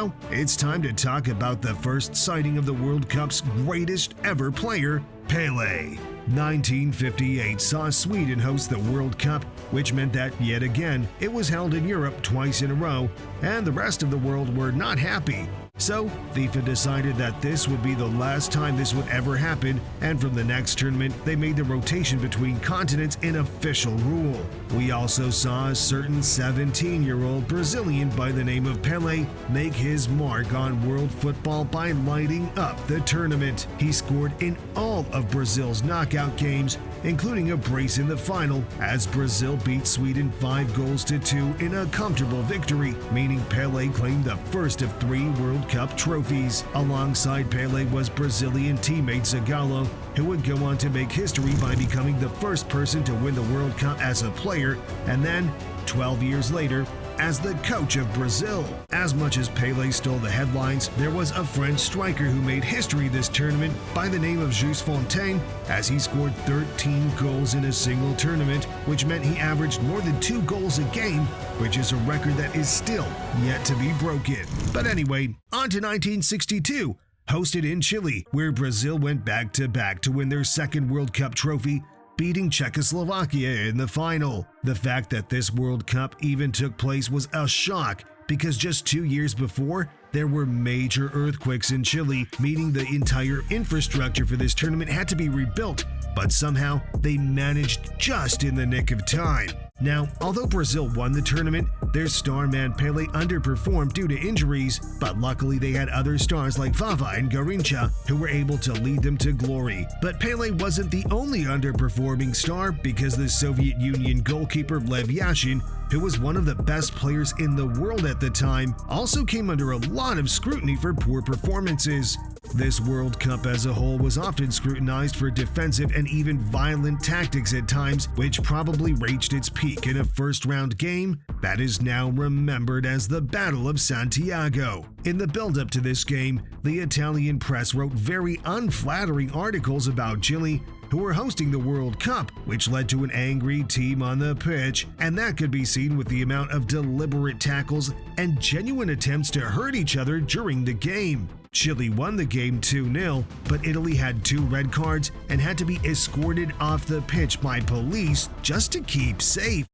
now, it's time to talk about the first sighting of the World Cup's greatest ever player, Pele. 1958 saw Sweden host the World Cup, which meant that, yet again, it was held in Europe twice in a row, and the rest of the world were not happy. So, FIFA decided that this would be the last time this would ever happen, and from the next tournament, they made the rotation between continents an official rule. We also saw a certain 17-year-old Brazilian by the name of Pele make his mark on world football by lighting up the tournament. He scored in all of Brazil's knockout games, including a brace in the final, as Brazil beat Sweden 5-2 in a comfortable victory, meaning Pele claimed the first of 3 World Cup trophies. Alongside Pele was Brazilian teammate Zagallo, who would go on to make history by becoming the first person to win the World Cup as a player, and then, 12 years later, as the coach of Brazil. As much as Pele stole the headlines, there was a French striker who made history this tournament by the name of Jules Fontaine, as he scored 13 goals in a single tournament, which meant he averaged more than 2 goals a game, which is a record that is still yet to be broken. But anyway, on to 1962, hosted in Chile, where Brazil went back-to-back to win their second World Cup trophy, beating Czechoslovakia in the final. The fact that this World Cup even took place was a shock, because just 2 years before, there were major earthquakes in Chile, meaning the entire infrastructure for this tournament had to be rebuilt, but somehow they managed just in the nick of time. Now, although Brazil won the tournament, their star man Pele underperformed due to injuries, but luckily they had other stars like Vava and Garrincha who were able to lead them to glory. But Pele wasn't the only underperforming star, because the Soviet Union goalkeeper Lev Yashin, who was one of the best players in the world at the time, also came under a lot of scrutiny for poor performances. This World Cup as a whole was often scrutinized for defensive and even violent tactics at times, which probably reached its peak in a first-round game that is now remembered as the Battle of Santiago. In the build-up to this game, the Italian press wrote very unflattering articles about Chile, who were hosting the World Cup, which led to an angry team on the pitch, and that could be seen with the amount of deliberate tackles and genuine attempts to hurt each other during the game. Chile won the game 2-0, but Italy had 2 red cards and had to be escorted off the pitch by police just to keep safe.